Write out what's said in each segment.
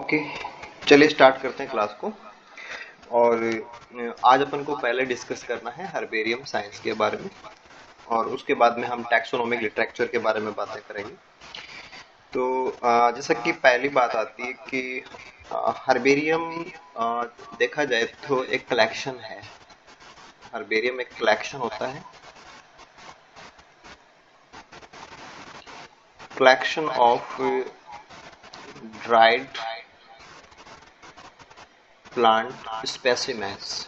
Okay, चलिए start करते हैं क्लास को। और आज अपन को पहले डिस्कस करना है हर्बेरियम साइंस के बारे में, और उसके बाद में हम टैक्सोनॉमिक लिटरेचर के बारे में बातें करेंगे। तो जैसा कि पहली बात आती है कि हर्बेरियम देखा जाए तो एक कलेक्शन है। हर्बेरियम एक कलेक्शन होता है, collection of dried plant specimens,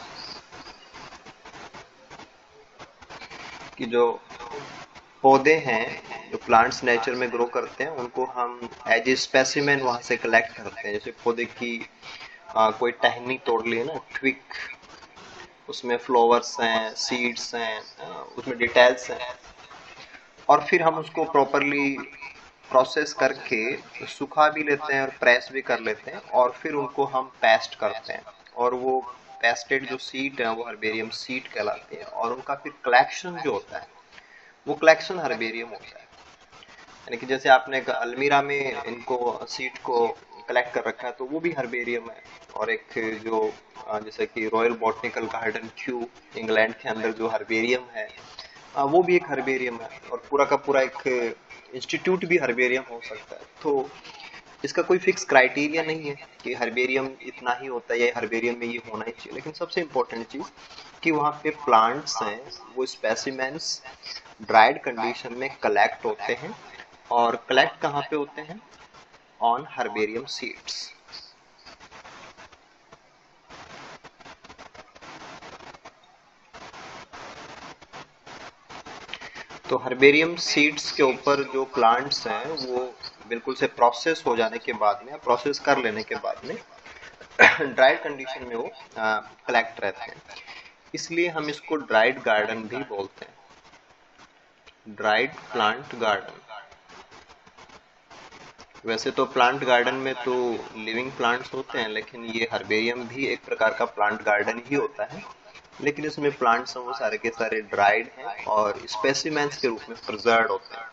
कि जो पौधे हैं जो प्लांट्स नेचर में ग्रो करते हैं उनको हम एज ए स्पेसिमेन वहां से कलेक्ट करते हैं। जैसे पौधे की कोई टहनी तोड़ ली है ना, ट्विक, उसमें फ्लावर्स हैं, सीड्स हैं, उसमें डिटेल्स हैं, और फिर हम उसको प्रॉपरली प्रोसेस करके सुखा भी लेते हैं और प्रेस भी कर लेते हैं, और फिर उनको हम पेस्ट करते हैं। और वो पेस्टेड जो सीड है वो हर्बेरियम सीड कहलाते हैं, और उनका फिर कलेक्शन जो होता है वो कलेक्शन हर्बेरियम होता है। यानी कि जैसे आपने एक अलमीरा में इनको सीट को कलेक्ट कर रखा है तो वो भी हर्बेरियम है। और एक जो जैसे कि royal botanical garden Q England के अंदर जो हर्बेरियम है, वो भी एक हर्बेरियम है, और पूरा का पूरा एक इंस्टीट्यूट भी हर्बेरियम हो सकता है। तो इसका कोई फिक्स क्राइटेरिया नहीं है कि हर्बेरियम इतना ही होता है या हर्बेरियम में ये होना ही चाहिए। लेकिन सबसे इम्पोर्टेंट चीज कि वहाँ पे प्लांट्स हैं, वो स्पेसिमेंस ड्राइड कंडीशन में कलेक्ट होते हैं। और कलेक्ट कहाँ पे होते हैं? On herbarium seeds. तो हर्बेरियम सीड्स के ऊपर जो प्लांट्स हैं वो बिल्कुल से प्रोसेस हो जाने के बाद में, प्रोसेस कर लेने के बाद में ड्राइड कंडीशन में वो कलेक्ट रहते हैं। इसलिए हम इसको ड्राइड गार्डन भी बोलते हैं, ड्राइड प्लांट गार्डन। वैसे तो प्लांट गार्डन में तो लिविंग प्लांट्स होते हैं, लेकिन ये हर्बेरियम भी एक प्रकार का प्लांट गार्डन ही होता है। लेकिन इसमें प्लांट्स वो सारे के सारे ड्राइड हैं और स्पेसिमेंस के रूप में प्रिजर्व होते हैं।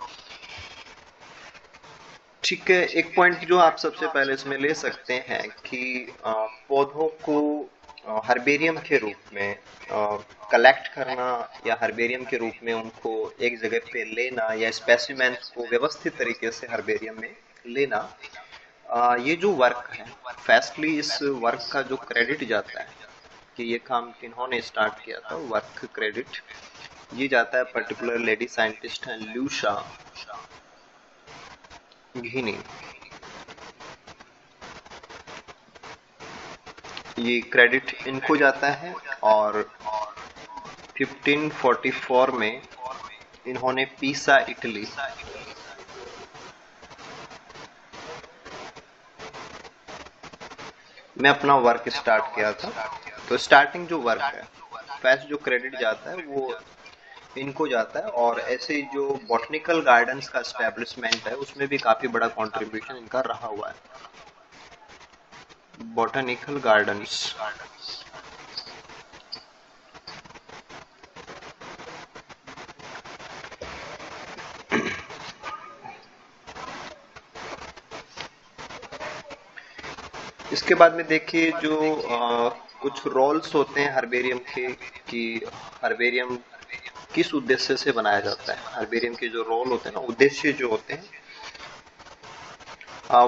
ठीक है, एक पॉइंट जो आप सबसे पहले इसमें ले सकते हैं कि पौधों को हर्बेरियम के रूप में कलेक्ट करना, या हर्बेरियम के रूप में उनको एक जगह पे लेना, या स्पेसिमेन को व्यवस्थित तरीके से हर्बेरियम में लेना, ये जो वर्क है, फर्स्टली इस वर्क का जो क्रेडिट जाता है कि ये काम किन्होंने स्टार्ट किया था, वर्क क्रेडिट ये जाता है पर्टिकुलर लेडी साइंटिस्ट है ल्यूशा घिनी। ये क्रेडिट इनको जाता है। और 1544 में इन्होंने पीसा इटली में अपना वर्क स्टार्ट किया था। तो स्टार्टिंग जो वर्क है, फर्स्ट जो क्रेडिट जाता है वो इनको जाता है। और ऐसे जो बॉटनिकल गार्डन्स का एस्टेब्लिशमेंट है उसमें भी काफी बड़ा कंट्रीब्यूशन इनका रहा हुआ है। बॉटनिकल गार्डन्स, इसके बाद में देखिए जो कुछ रोल्स होते हैं हर्बेरियम के, कि हर्बेरियम किस उद्देश्य से बनाया जाता है। हर्बेरियम के जो रोल होते हैं ना, उद्देश्य जो होते हैं,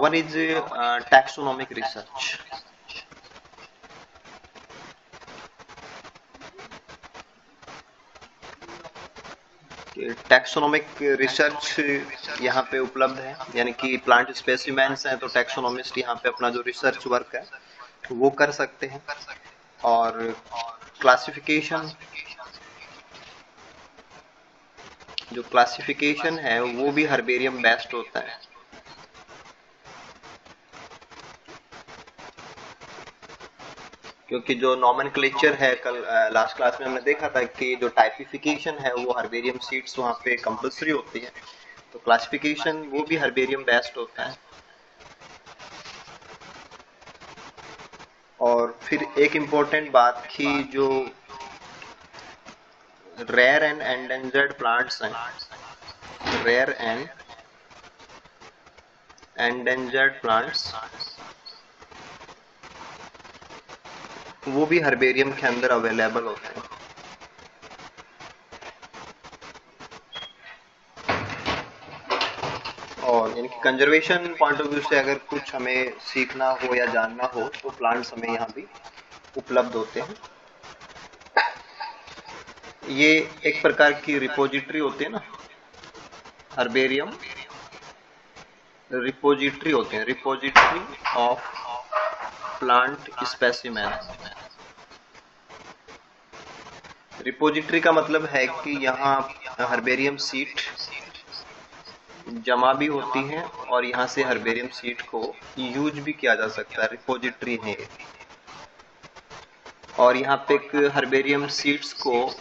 one is taxonomic research. Taxonomic research यहाँ पे उपलब्ध है, यानी कि प्लांट स्पेसिमेंस हैं तो टैक्सोनॉमिस्ट यहाँ पे अपना जो रिसर्च वर्क है वो कर सकते हैं। और क्लासिफिकेशन, जो क्लासिफिकेशन है वो भी हर्बेरियम बेस्ड होता है। क्योंकि जो नॉमेनक्लेचर है, कल लास्ट क्लास में हमने देखा था कि जो टाइपिफिकेशन है वो हर्बेरियम सीड्स वहाँ पे कंपलसरी होती है। तो क्लासिफिकेशन वो भी हर्बेरियम बेस्ड होता है। और फिर एक इम्पोर्टेंट बात की, जो रेयर एंड एंडेंजर्ड प्लांट्स हैं, रेयर एंड एंडेंजर्ड प्लांट्स, वो भी हर्बेरियम के अंदर अवेलेबल होते हैं। और यानी कि कंजर्वेशन पॉइंट ऑफ व्यू से अगर कुछ हमें सीखना हो या जानना हो तो प्लांट्स हमें यहाँ भी उपलब्ध होते हैं। ये एक प्रकार की रिपोजिटरी होती है ना, हर्बेरियम रिपोजिटरी होते हैं, repository of plant specimen. Repository का मतलब है कि यहाँ हर्बेरियम सीट जमा भी होती हैं और यहाँ से हर्बेरियम सीट को यूज भी किया जा सकता है, रिपोजिटरी है। और यहाँ पे एक हर्बेरियम सीड्स को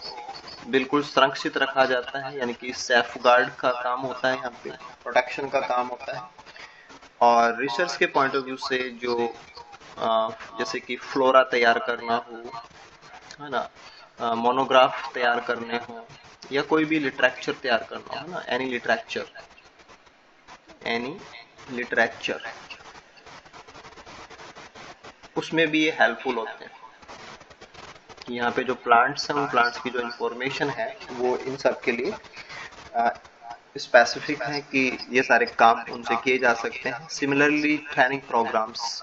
बिल्कुल सुरक्षित रखा जाता है, यानी कि सेफ गार्ड का काम होता है, यहाँ पे प्रोटेक्शन का काम होता है। और रिसर्च के पॉइंट ऑफ व्यू से जो जैसे कि फ्लोरा तैयार करना हो, है ना, मोनोग्राफ तैयार करने हो, या कोई भी लिटरेचर तैयार करना हो ना, एनी लिटरेचर, उसमें भी ये हेल्पफुल होते हैं कि यहाँ पे जो प्लांट्स हैं उन प्लांट्स की जो इंफॉर्मेशन है वो इन सब के लिए स्पेसिफिक है कि ये सारे काम उनसे किए जा सकते हैं। सिमिलरली ट्रेनिंग प्रोग्राम्स,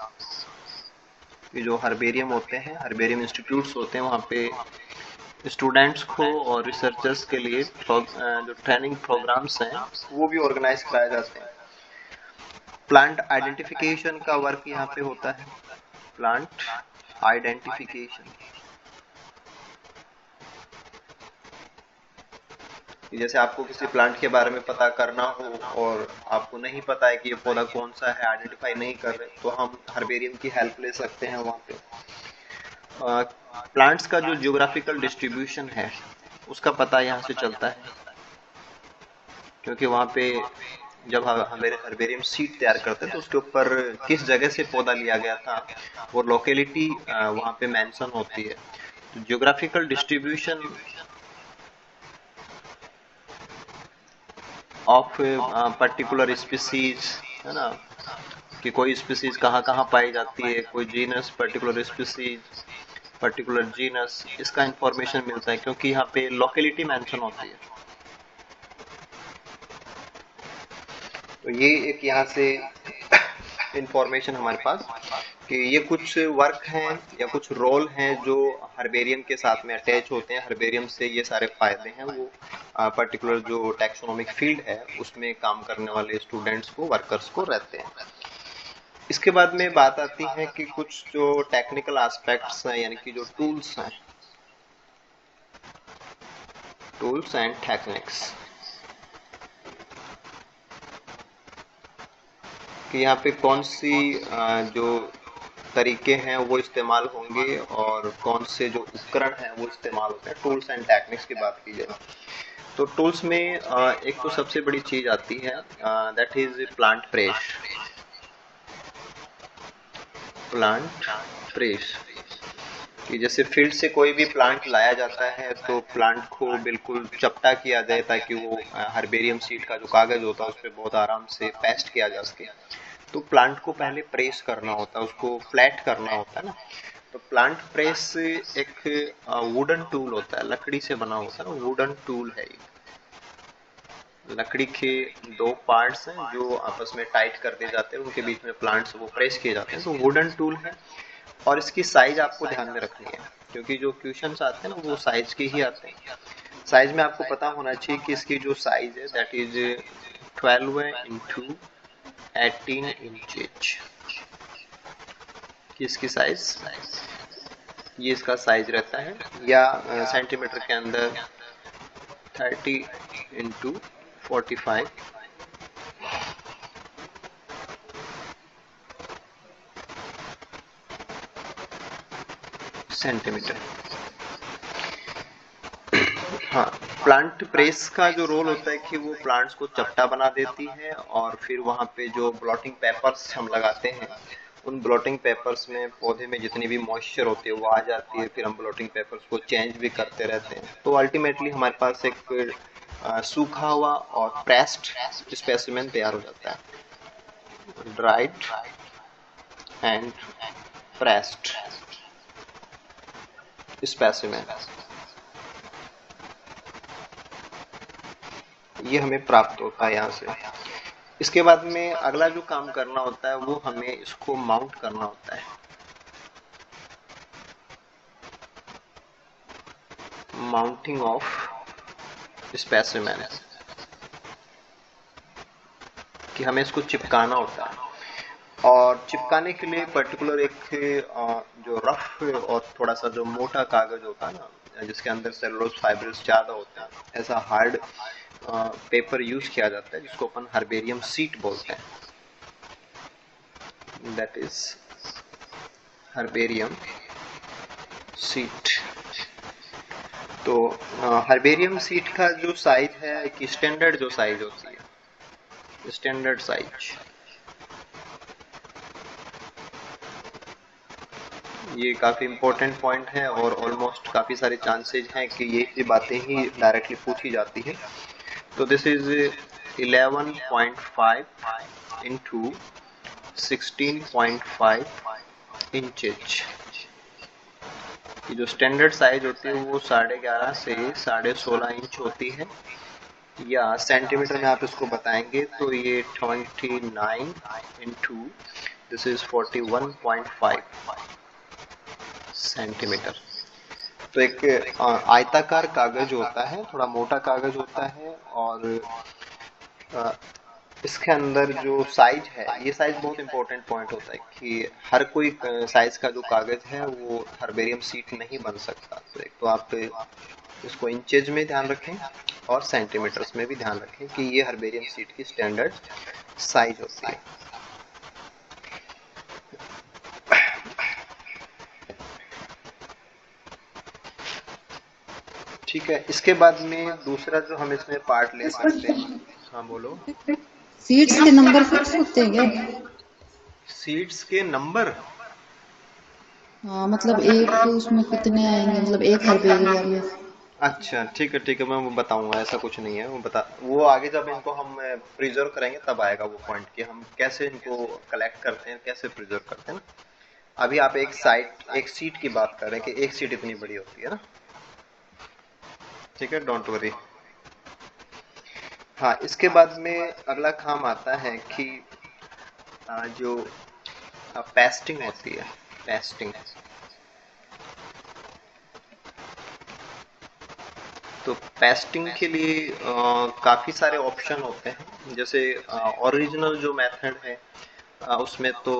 ये जो हर्बेरियम होते हैं, हर्बेरियम इंस्टीट्यूट्स होते हैं, वहाँ पे स्टूडेंट्स को और रिसर्चर्स के लिए जो ट्रेनिंग प्रोग्राम्स हैं वो भी ऑर्गेनाइज कराए जाते हैं। प्लांट आइडेंटिफिकेशन का वर्क यहाँ पे होता है, प्लांट आइडेंटिफिकेशन। जैसे आपको किसी प्लांट के बारे में पता करना हो और आपको नहीं पता है कि ये पौधा कौन सा है, आइडेंटिफाई नहीं कर रहे, तो हम हर्बेरियम की हेल्प ले सकते हैं वहाँ पे। प्लांट्स का जो जियोग्राफिकल डिस्ट्रीब्यूशन है उसका पता यहाँ से चलता है, क्योंकि वहाँ पे जब हमारे हर्बेरियम सीट तैयार करते हैं तो उसके ऊपर किस जगह से पौधा लिया गया था वो लोकेलिटी वहाँ पे मेंशन होती है। तो geographical distribution of particular species, है ना, कि कोई स्पीसीज कहाँ कहाँ पाई जाती है, कोई genus, particular species, particular genus, इसका इंफॉर्मेशन मिलता है क्योंकि यहाँ पे लोकेलिटी मेंशन होती है। तो ये एक यहाँ से इंफॉर्मेशन हमारे पास कि ये कुछ वर्क हैं या कुछ रोल हैं जो हर्बेरियम के साथ में अटैच होते हैं। हर्बेरियम से ये सारे फायदे हैं वो पर्टिकुलर जो टैक्सोनॉमिक फील्ड है उसमें काम करने वाले स्टूडेंट्स को, वर्कर्स को रहते हैं। इसके बाद में बात आती है कि कुछ जो टेक्निकल एस्पेक्ट्स हैं, यानी कि जो टूल्स हैं, टूल्स एंड टेक्निक्स, कि यहाँ पे कौन सी जो तरीके हैं वो इस्तेमाल होंगे और कौन से जो उपकरण हैं वो इस्तेमाल होते हैं। टूल्स एंड टेक्निक्स की बात की जाए तो टूल्स में एक तो सबसे बड़ी चीज आती है, that is plant press. Plant press कि जैसे फील्ड से कोई भी प्लांट लाया जाता है तो प्लांट को बिल्कुल चपटा किया जाए ताकि वो हर्बेरियम सीड का जो कागज होता है उस पर बहुत आराम से पेस्ट किया जा सके। तो प्लांट को पहले प्रेस करना होता है, उसको फ्लैट करना होता है ना। तो प्लांट प्रेस एक वुडन टूल होता है, लकड़ी से बना होता है ना, वुडन टूल है ये। लकड़ी के दो पार्ट्स हैं जो आपस में टाइट कर दिए जाते हैं, उनके बीच में प्लांट्स वो प्रेस किए जाते हैं, तो वुडन टूल है। और इसकी साइज आपको ध्यान में रखनी है क्योंकि जो क्वेश्चंस आते हैं ना वो साइज के ही आते हैं। साइज में आपको पता होना चाहिए कि इसकी जो साइज है दैट इज 12 इंटू 18 इंचेज की इसकी साइज, ये इसका साइज रहता है। या सेंटीमीटर के अंदर 30 इंटू 45 सेंटीमीटर। हाँ, प्लांट प्रेस का जो रोल होता है कि वो प्लांट्स को चपटा बना देती है और फिर वहाँ पे जो ब्लॉटिंग पेपर्स हम लगाते हैं उन ब्लॉटिंग पेपर्स में पौधे में जितनी भी मॉइस्चर होती है वो आ जाती है, फिर हम ब्लॉटिंग पेपर्स को चेंज भी करते रहते हैं। तो अल्टीमेटली हमारे पास एक सूखा हुआ और प्रेस्ड स्पेसिमेन तैयार हो जाता है, ड्राइड एंड प्रेस्ड। स्पेसिमेन, ये हमें प्राप्त होता है यहाँ से। इसके बाद में अगला जो काम करना होता है वो हमें इसको माउंट करना होता है। माउंटिंग ऑफ स्पेसिमेन, कि हमें इसको चिपकाना होता है। और चिपकाने के लिए पर्टिकुलर एक जो रफ और थोड़ा सा जो मोटा कागज होता है ना, जिसके अंदर सेलुलोज फाइब्रिल्स ज्यादा होते हैं, ऐसा हार्ड पेपर यूज किया जाता है जिसको अपन हर्बेरियम सीट बोलते हैं। That is herbarium seat. तो हर्बेरियम सीट का जो साइज है कि स्टैंडर्ड जो साइज होती है, स्टैंडर्ड साइज, ये काफी इंपॉर्टेंट पॉइंट है और ऑलमोस्ट काफी सारे चांसेस हैं कि ये बातें ही डायरेक्टली पूछी जाती है। तो दिस इज 11.5 इंटू 16.5 इंचेज। ये जो स्टैंडर्ड साइज होती है वो 11.5 से 16.5 इंच होती है, या सेंटीमीटर में आप इसको बताएंगे तो ये 29 इंटू दिस इज 41.5 सेंटीमीटर। तो एक आयताकार कागज होता है, थोड़ा मोटा कागज होता है, और इसके अंदर जो साइज है, ये साइज बहुत इंपॉर्टेंट पॉइंट होता है कि हर कोई साइज का जो कागज है वो हर्बेरियम सीट नहीं बन सकता। तो एक तो आप इसको इंचेज में ध्यान रखें और सेंटीमीटर्स में भी ध्यान रखें कि ये हर्बेरियम सीट की स्टैंडर्ड साइज होती है। ठीक है, इसके बाद में दूसरा जो हम इसमें पार्ट ले सकते हैं। हाँ बोलो। सीड्स के नंबर फिक्स होते हैं क्या? सीड्स के नंबर? हाँ, मतलब एक उसमें कितने आएंगे, मतलब एक हर्बेरियम में? अच्छा ठीक है, मैं वो बताऊंगा, ऐसा कुछ नहीं है, वो आगे जब इनको हम प्रिजर्व करेंगे तब आएगा वो पॉइंट कि हम कैसे इनको कलेक्ट करते हैं, कैसे प्रिजर्व करते हैं ना। अभी आप एक सीट की बात कर रहे हैं कि एक सीट इतनी बड़ी होती है ना। ठीक है, डोंट वरी। हाँ, इसके बाद में अगला काम आता है कि जो पेस्टिंग होती है, पेस्टिंग। तो पेस्टिंग के लिए काफी सारे ऑप्शन होते हैं। जैसे ओरिजिनल जो मेथड है उसमें तो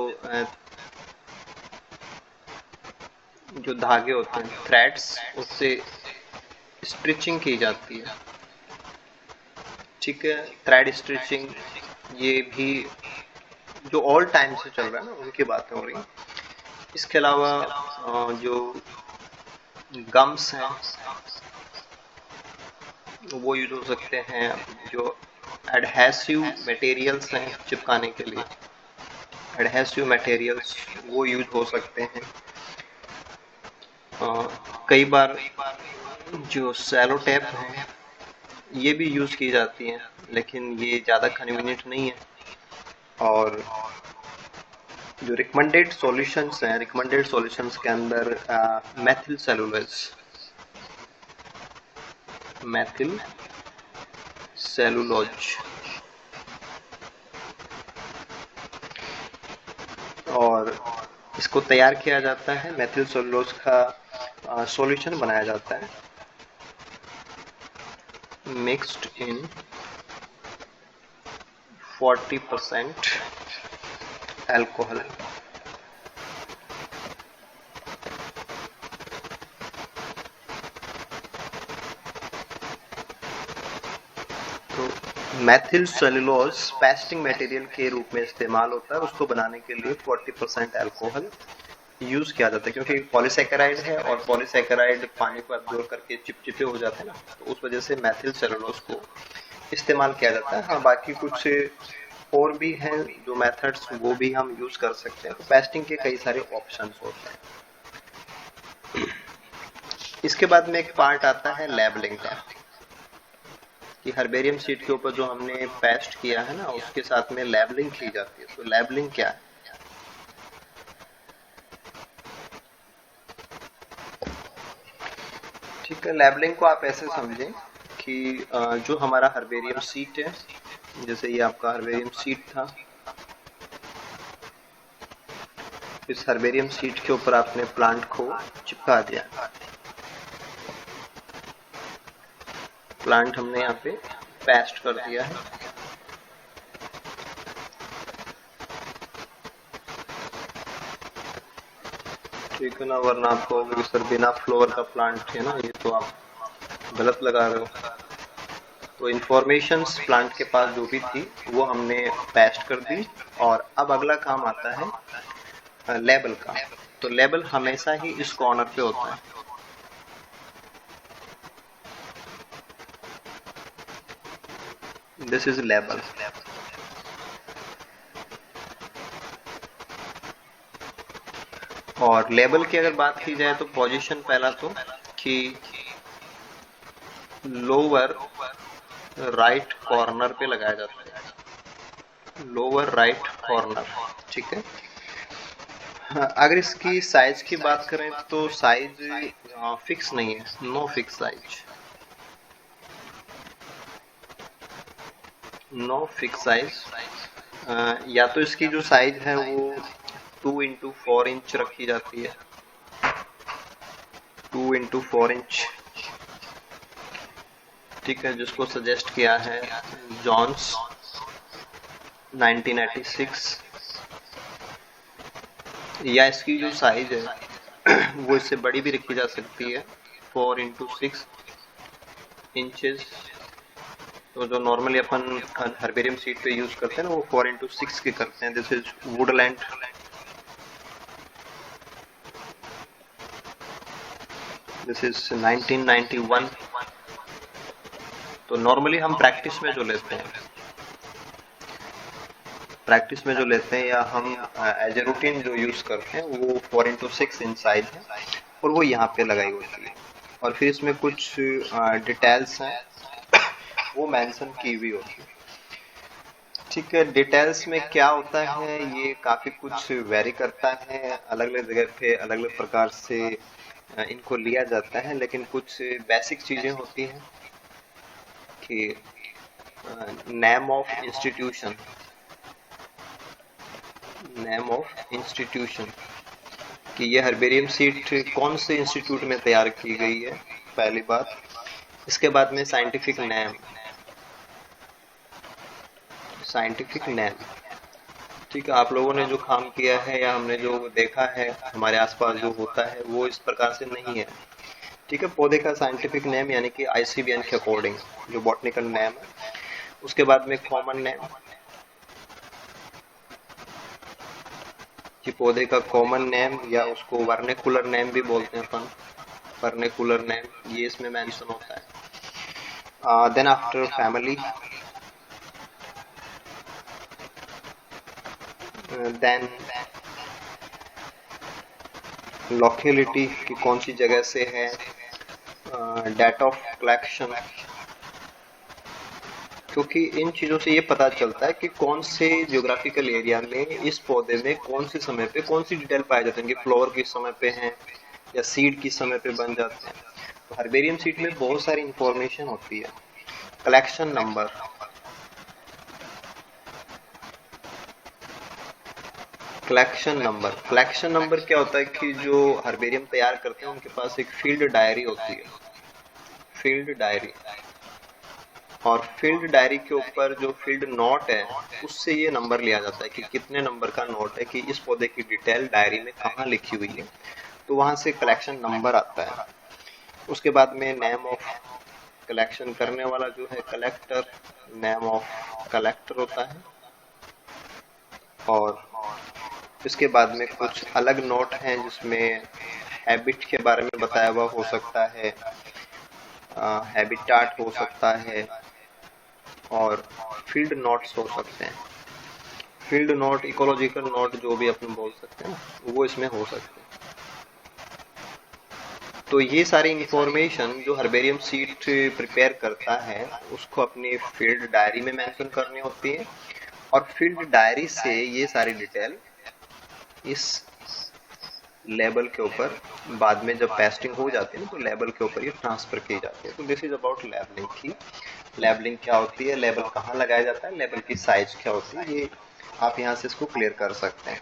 जो धागे होते हैं, थ्रेड्स, उससे स्टिचिंग की जाती है। ठीक है, थ्रेड स्टिचिंग, ये भी जो ऑल टाइम से चल रहा है ना, उनकी बातें हो रही हैं। इसके अलावा जो गम्स हैं वो यूज हो सकते हैं। जो एडहेसिव मटेरियल्स हैं चिपकाने के लिए, एडहेसिव मटेरियल्स वो यूज हो सकते हैं। कई बार जो सेलो टेप है ये भी यूज की जाती है, लेकिन ये ज़्यादा कन्वीनियंट नहीं है। और जो रिकमेंडेड सॉल्यूशंस हैं, रिकमेंडेड सॉल्यूशंस के अंदर मेथिल सेलुलोज, मेथिल सेलुलोज, और इसको तैयार किया जाता है, मेथिल सेलुलोज का सॉल्यूशन बनाया जाता है मिक्स्ड इन 40% अल्कोहल। तो मेथिल सेलुलोज पेस्टिंग मटेरियल के रूप में इस्तेमाल होता है। उसको बनाने के लिए 40% अल्कोहल यूज किया जाता है, क्योंकि पॉलीसैकेराइड है और पॉलीसैकेराइड पानी को एब्जॉर्ब करके चिपचिपे हो जाते हैं ना, तो उस वजह से मेथिल सेलुलोज को इस्तेमाल किया जाता है। हाँ, बाकी कुछ और भी हैं जो मेथड्स, वो भी हम यूज कर सकते हैं। तो पेस्टिंग के कई सारे ऑप्शंस होते हैं। इसके बाद में एक पार्ट आता है लेबलिंग का, कि हर्बेरियम सीट के ऊपर जो हमने पेस्ट किया है ना, उसके साथ में लेबलिंग की जाती है। तो लेबलिंग क्या है? ठीक है, लेबलिंग को आप ऐसे समझें कि जो हमारा हर्बेरियम सीट है, जैसे ये आपका हर्बेरियम सीट था, इस हर्बेरियम सीट के ऊपर आपने प्लांट को चिपका दिया। प्लांट हमने यहाँ पे पेस्ट कर दिया है। ठीक है ना, वरना आपको सर बिना फ्लोर का प्लांट है ना, ये तो आप गलत लगा रहे हो। तो इंफॉर्मेशंस प्लांट के पास जो भी थी वो हमने पेस्ट कर दी। और अब अगला काम आता है लेबल का। तो लेबल हमेशा ही इस कॉर्नर पे होता है। This is label. और लेबल की अगर बात की जाए तो पोजीशन पहला तो कि लोअर राइट कॉर्नर पे लगाया जाता है, लोअर राइट कॉर्नर। ठीक है। अगर इसकी साइज की बात करें तो साइज फिक्स नहीं है, no fix size, no fix size. या तो इसकी जो साइज है वो 2x4 इंच रखी जाती है, 2x4 इंच। ठीक है, जिसको सजेस्ट किया है जॉन्स 1986। या इसकी जो साइज है वो इससे बड़ी भी रखी जा सकती है, 4x6 इंचेस। तो जो नॉर्मली अपन हर्बेरियम सीट पे यूज करते हैं ना, वो 4x6 के करते हैं। This is Woodland. This is 1991। तो नॉर्मली हम प्रैक्टिस में जो लेते हैं, या हम एज ए रूटीन जो यूज करते हैं वो 4x6 इंच साइज है, और वो यहाँ पे लगाई होती है। और फिर इसमें कुछ डिटेल्स हैं वो मेंशन की हुई होती है। ठीक है, डिटेल्स में क्या होता है ये काफी कुछ वेरी करता है, अलग अलग जगह पे अलग अलग प्रकार से इनको लिया जाता है। लेकिन कुछ बेसिक चीजें होती हैं कि name of institution, name of institution, कि ये हर्बेरियम सीट कौन से इंस्टीट्यूट में तैयार की गई है, पहली बात। इसके बाद में साइंटिफिक नेम, साइंटिफिक नेम। ठीक है, आप लोगों ने जो काम किया है या हमने जो देखा है हमारे आसपास जो होता है वो इस प्रकार से नहीं है। ठीक है, पौधे का साइंटिफिक नेम यानी कि आईसीबीएन के अकॉर्डिंग जो बॉटनिकल नेम है। उसके बाद में कॉमन नेम, कि पौधे का कॉमन नेम या उसको वर्नेकुलर नेम भी बोलते हैं अपन, वर्नेकुलर नेम, ये इसमें मेंशन होता है। Then after family, then locality कि कौन सी जगह से है, डेट ऑफ कलेक्शन, क्योंकि इन चीजों से ये पता चलता है कि कौन से जियोग्राफिकल एरिया में इस पौधे में कौन से समय पे कौन सी डिटेल पाए जाते हैं, कि फ्लावर किस समय पे हैं या सीड किस समय पे बन जाते हैं। तो हर्बेरियम सीड में बहुत सारी इंफॉर्मेशन होती है। कलेक्शन नंबर, कलेक्शन नंबर क्या होता है कि जो हर्बेरियम तैयार करते हैं उनके पास एक फील्ड डायरी होती है, फील्ड डायरी। और फील्ड डायरी के ऊपर जो फील्ड नोट है उससे ये नंबर लिया जाता है कि कितने नंबर का नोट है, कि इस पौधे की डिटेल डायरी में कहाँ लिखी हुई है। तो वहां से कलेक्शन नंबर आता है। उसके बाद में नेम ऑफ कलेक्शन करने वाला जो है कलेक्टर, नेम ऑफ कलेक्टर होता है। और इसके बाद में कुछ अलग नोट हैं जिसमें हैबिट के बारे में बताया हुआ हो सकता है, हैबिटाट हो सकता है, और फील्ड नोट्स हो सकते हैं। फील्ड नोट, इकोलॉजिकल नोट जो भी अपन बोल सकते हैं वो इसमें हो सकते हैं। तो ये सारी इंफॉर्मेशन जो हर्बेरियम सीड प्रिपेयर करता है उसको अपनी फील्ड डायरी में मेंशन करनी होती है। और फील्ड डायरी से ये सारी डिटेल इस लेबल के ऊपर बाद में जब पेस्टिंग हो जाती है ना तो लेबल के ऊपर ये ट्रांसफर की जाती है। तो दिस इज अबाउट लेबलिंग की लेबलिंग क्या होती है, लेबल कहाँ लगाया जाता है, लेबल की साइज क्या होती है, ये आप यहाँ से इसको क्लियर कर सकते हैं।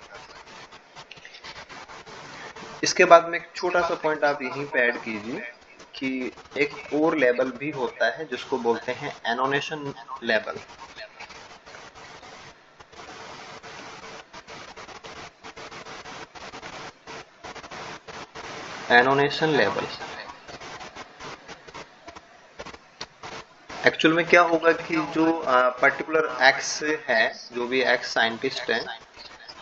इसके बाद में एक छोटा सा पॉइंट आप यहीं पे ऐड कीजिए कि एक और लेबल भी होता है जिसको बोलते हैं एनोनेशन लेबल। एनोनेशन लेबल एक्चुअल में क्या होगा कि जो पर्टिकुलर एक्स है, जो भी एक्स साइंटिस्ट है,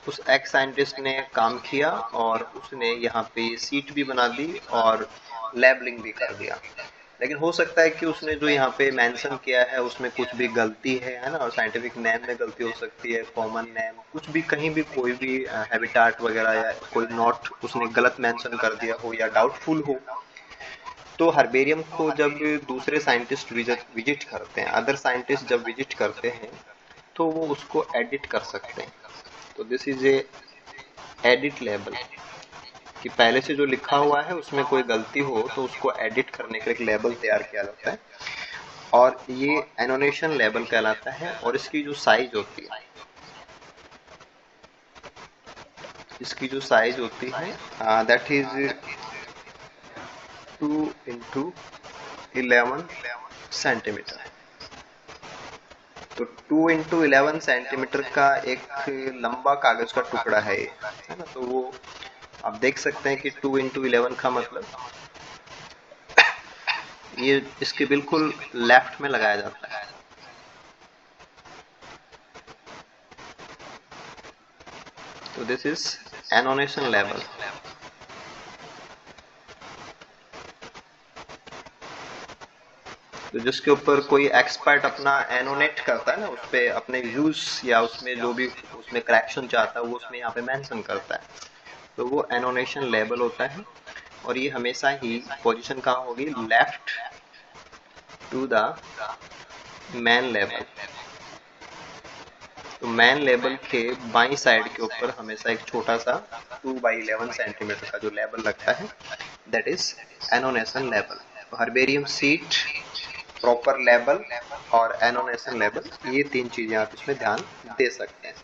उस एक्स साइंटिस्ट ने काम किया और उसने यहाँ पे सीट भी बना दी और लेबलिंग भी कर दिया। लेकिन हो सकता है कि उसने जो यहाँ पे मेंशन किया है उसमें कुछ भी गलती है ना, और साइंटिफिक नेम में गलती हो सकती है, कॉमन नेम कुछ भी, कहीं भी कोई भी हैबिटाट वगैरह या कोई नॉट उसने गलत मेंशन कर दिया हो या डाउटफुल हो। तो हर्बेरियम को जब दूसरे साइंटिस्ट विजिट करते हैं, अदर साइंटिस्ट जब विजिट करते हैं, तो वो उसको एडिट कर सकते हैं। तो this is a edit label कि पहले से जो लिखा हुआ है उसमें कोई गलती हो तो उसको एडिट करने का एक लेबल तैयार किया जाता है, और ये एनोनेशन लेबल कहलाता है। और इसकी जो साइज होती है, इसकी जो साइज होती है दैट इज 2 into 11 सेंटीमीटर। तो 2 into 11 सेंटीमीटर का एक लंबा कागज का टुकड़ा है ये, है ना। तो वो आप देख सकते हैं कि 2 into 11 का मतलब ये इसके बिल्कुल लेफ्ट में लगाया जाता है। तो दिस इज एनोनेशन लेवल। तो जिसके ऊपर कोई एक्सपर्ट अपना एनोनेट करता है ना, उस पे अपने व्यूज या उसमें जो भी उसमें करेक्शन चाहता है वो उसमें यहाँ पे मेंशन करता है, तो वो एनोनेशन लेबल होता है। और ये हमेशा ही पोजीशन कहाँ होगी, left to the main label. तो मैन लेबल के बाई साइड के ऊपर हमेशा एक छोटा सा 2 by 11 सेंटीमीटर का जो लेबल लगता है, दैट इज एनोनेशन लेबल। तो हर्बेरियम सीट, प्रॉपर लेबल और एनोनेशन लेबल, ये 3 चीजें आप इसमें ध्यान दे सकते हैं।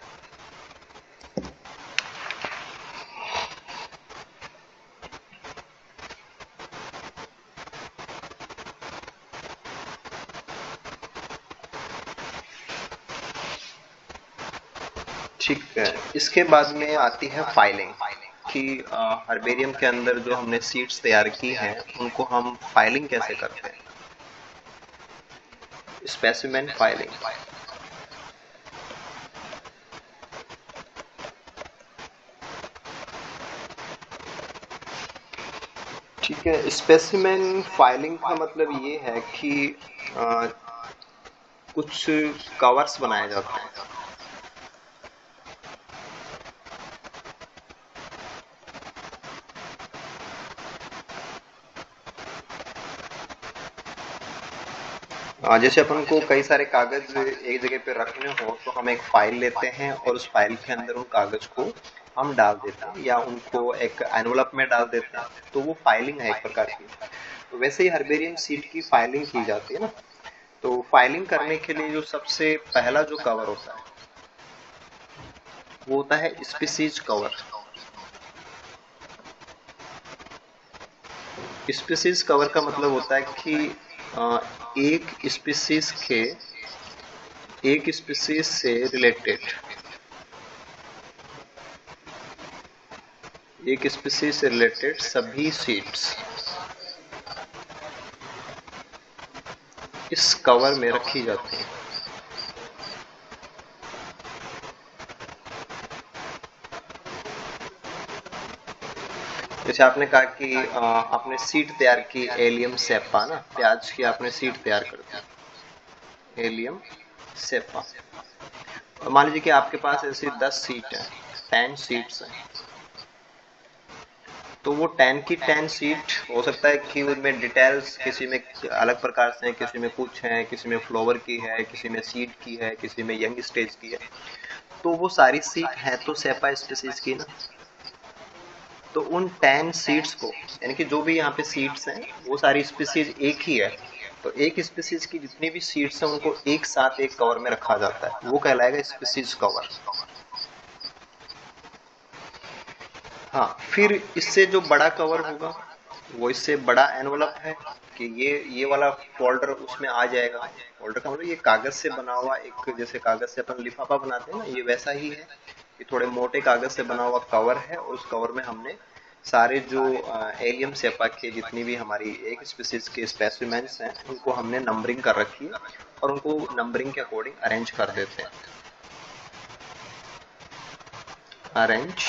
ठीक है, इसके बाद में आती है फाइलिंग कि हर्बेरियम के अंदर जो हमने सीट्स तैयार की हैं उनको हम फाइलिंग कैसे करते हैं। Specimen filing. ठीक है, स्पेसिमेन फाइलिंग का मतलब ये है कि आ, कुछ कवर्स बनाए जाते हैं। जैसे अपन को कई सारे कागज एक जगह पे रखने हो तो हम एक फाइल लेते हैं और उस फाइल के अंदर उन कागज को हम डाल देते हैं या उनको एक एनवलप में डाल देते हैं, तो वो फाइलिंग है एक प्रकार की। तो वैसे ही हर्बेरियम सीड की फाइलिंग की जाती है ना। तो फाइलिंग करने के लिए जो सबसे पहला जो कवर होता है वो होता है स्पीसीज कवर। स्पीसीज कवर का मतलब होता है कि एक स्पीसीज के एक स्पीसीज से रिलेटेड, एक स्पीसीज से रिलेटेड सभी सीड्स इस कवर में रखी जाती हैं। जैसे आपने कहा कि आपने सीड तैयार की एलियम सेपा ना, प्याज की आपने सीड तैयार कर दी एलियम सेपा। और मान लीजिए कि आपके पास ऐसी 10 सीट है, 10 सीट्स हैं। तो वो 10 की 10 सीट हो सकता है कि उनमें डिटेल्स किसी में अलग प्रकार से, किसी में कुछ है, किसी में फ्लावर की है, किसी में सीड की है, किसी में यंग स्टेज की है। तो वो सारी सीट है तो सेपा स्पीसीज की ना। तो उन 10 सीड्स को, यानी कि जो भी यहाँ पे सीड्स हैं वो सारी स्पीसीज एक ही है, तो एक स्पीसीज की जितनी भी सीड्स हैं उनको एक साथ एक कवर में रखा जाता है, वो कहलाएगा स्पीसीज कवर। हाँ, फिर इससे जो बड़ा कवर होगा वो इससे बड़ा एनवलप है, कि ये वाला फोल्डर उसमें आ जाएगा। फोल्डर का मतलब ये कागज से बना हुआ एक, जैसे कागज से अपन लिफाफा बनाते हैं ना, ये वैसा ही है। ये थोड़े मोटे कागज से बना हुआ कवर है, और उस कवर में हमने सारे जो एलियम सेपा के जितनी भी हमारी एक स्पीसीज के स्पेसिमेंस हैं उनको हमने नंबरिंग कर रखी है, और उनको नंबरिंग के अकॉर्डिंग अरेंज कर देते हैं। Arrange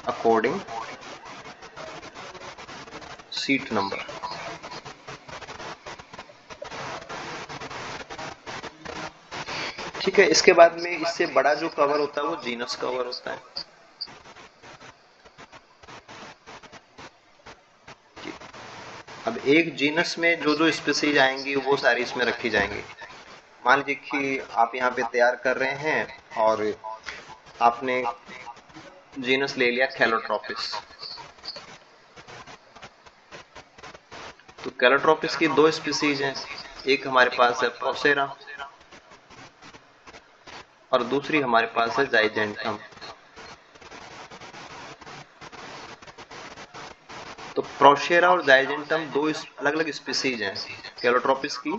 according seat number. ठीक है, इसके बाद में इससे बड़ा जो कवर होता है वो जीनस कवर होता है। अब एक जीनस में जो जो स्पीसीज आएंगी वो सारी इसमें रखी जाएंगी। मान लीजिए कि आप यहाँ पे तैयार कर रहे हैं और आपने जीनस ले लिया कैलोट्रोपिस। तो कैलोट्रोपिस की दो स्पीसीज हैं, एक हमारे पास है प्रोसेरा और दूसरी हमारे पास है जाइजेंटम। तो प्रोसेरा और जाइजेंटम दो अलग अलग स्पीसीज हैं, कैलोट्रोपिस की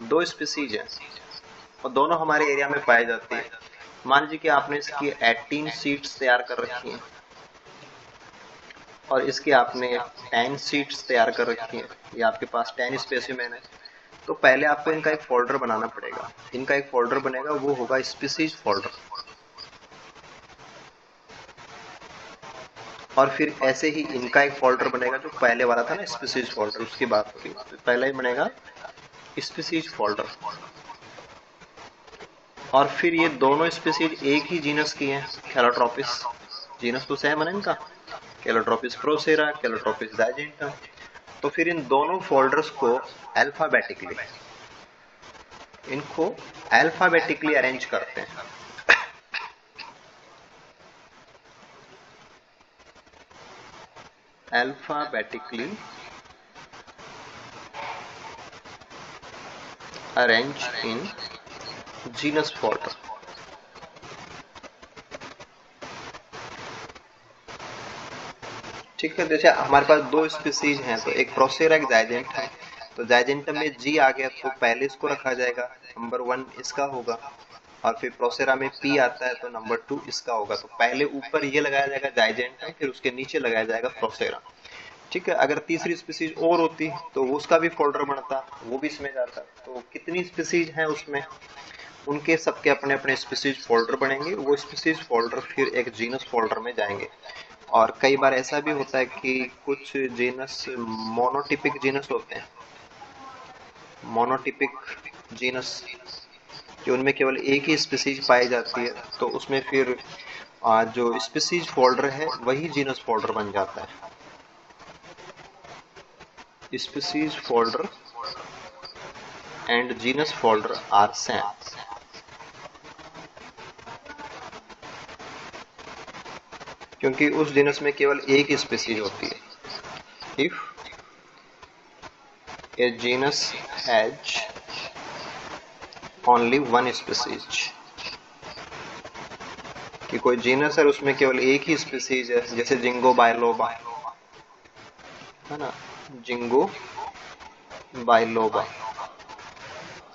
दो स्पीसीज हैं, और दोनों हमारे एरिया में पाई जाती है। मान लीजिए कि आपने इसकी 18 सीड्स तैयार कर रखी हैं और इसकी आपने 10 सीड्स तैयार कर रखी हैं, ये आपके पास 10 स्पेसिमेन है। तो पहले आपको इनका एक फोल्डर बनाना पड़ेगा। इनका एक फोल्डर बनेगा, वो होगा स्पीसीज फोल्डर। और फिर ऐसे ही इनका एक फोल्डर बनेगा, जो पहले वाला था ना स्पीसीज फोल्डर, उसकी बात होगी, तो पहला ही बनेगा स्पीसीज फोल्डर। और फिर ये दोनों स्पीसीज एक ही जीनस की हैं, कैलोट्रोपिस। जीनस तो सेम है ना इनका, कैलोट्रोपिस प्रोसेरा, कैलोट्रोपिस जाइजेंटम। तो फिर इन दोनों फोल्डर्स को अल्फाबेटिकली इनको अल्फाबेटिकली अरेंज करते हैं। Alphabetically arrange in genus folder. ठीक है, जैसे हमारे पास दो स्पीसीज हैं, तो एक प्रोसेरा एक जाइजेंट है। तो जाइजेंटम में जी आ गया तो पहले इसको रखा जाएगा, नंबर 1 इसका होगा। और फिर प्रोसेरा में पी आता है तो नंबर 2 इसका होगा। तो पहले ऊपर ये लगाया जाएगा जाइजेंटम, फिर उसके नीचे लगाया जाएगा प्रोसेरा। ठीक है, अगर तीसरी स्पीसीज और होती तो उसका भी फोल्डर बनता, वो भी इसमें जाता। तो कितनी स्पीसीज हैं उसमें, उनके सबके अपने अपने स्पीसीज फोल्डर बनेंगे, वो स्पीसीज फोल्डर फिर एक जीनस फोल्डर में जाएंगे। और कई बार ऐसा भी होता है कि कुछ जीनस मोनोटिपिक जीनस होते हैं, मोनोटिपिक जीनस, कि उनमें केवल एक ही स्पीसीज पाई जाती है, तो उसमें फिर जो स्पीसीज फोल्डर है वही जीनस फोल्डर बन जाता है। Species folder and genus folder are same, क्योंकि उस जीनस में केवल एक ही स्पीसीज होती है। If A genus has only one species, कि कोई जीनस है उसमें केवल एक ही स्पीसीज है, जैसे जिंगो बायलोबा है ना, जिंगो बायलोबा,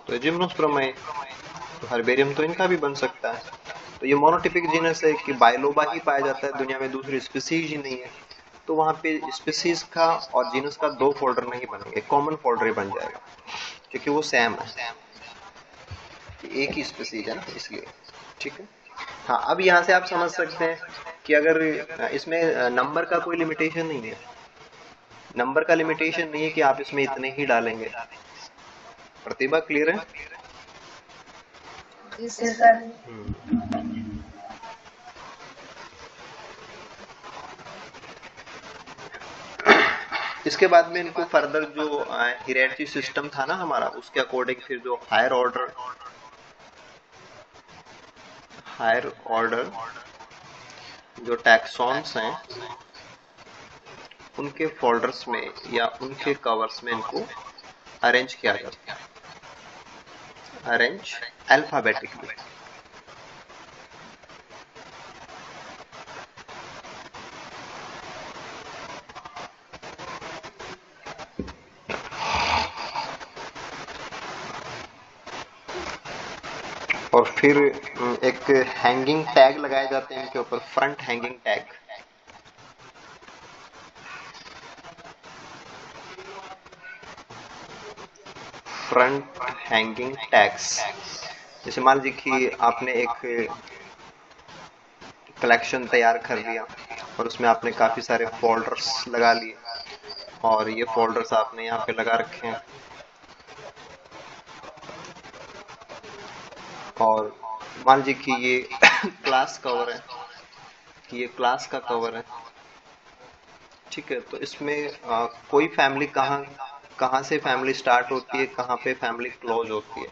तो जिम्नोस्पर्म है। तो हर्बेरियम तो इनका भी बन सकता है। तो ये मोनोटिपिक जीनस है कि बायलोबा ही पाया जाता है दुनिया में, दूसरी स्पीसीज ही नहीं है। तो वहां पे स्पीसीज का और जीनस का दो फोल्डर नहीं बनेंगे, कॉमन फोल्डर ही बन जाएगा, क्योंकि वो सेम है, एक ही स्पीसीज है ना, इसलिए। ठीक है, हाँ, अब यहाँ से आप समझ सकते हैं कि अगर इसमें नंबर का कोई लिमिटेशन नहीं है, नंबर का लिमिटेशन नहीं है कि आप इसमें इतने ही डालेंगे। प्रतिभा क्लियर है? जी सर। इसके बाद में इनको फर्दर जो हियरार्ची सिस्टम था ना हमारा, उसके अकॉर्डिंग फिर जो हायर ऑर्डर जो टैक्सॉन्स हैं उनके फोल्डर्स में या उनके कवर्स में इनको अरेंज किया जाता है, अरेंज अल्फाबेटिकली। और फिर एक हैंगिंग टैग लगाए जाते हैं इनके ऊपर, front hanging tag. Front hanging tags, जैसे मान लीजिए कि आपने एक कलेक्शन तैयार कर लिया और उसमें आपने काफी सारे फोल्डर्स लगा लिए, और ये फोल्डर्स आपने यहाँ पे लगा रखे हैं, और मान लीजिए कि ये क्लास कवर है, ये क्लास का कवर है, ठीक है। तो इसमें कोई फैमिली कहाँ कहाँ से फैमिली स्टार्ट होती है, कहाँ पे फैमिली क्लोज होती है,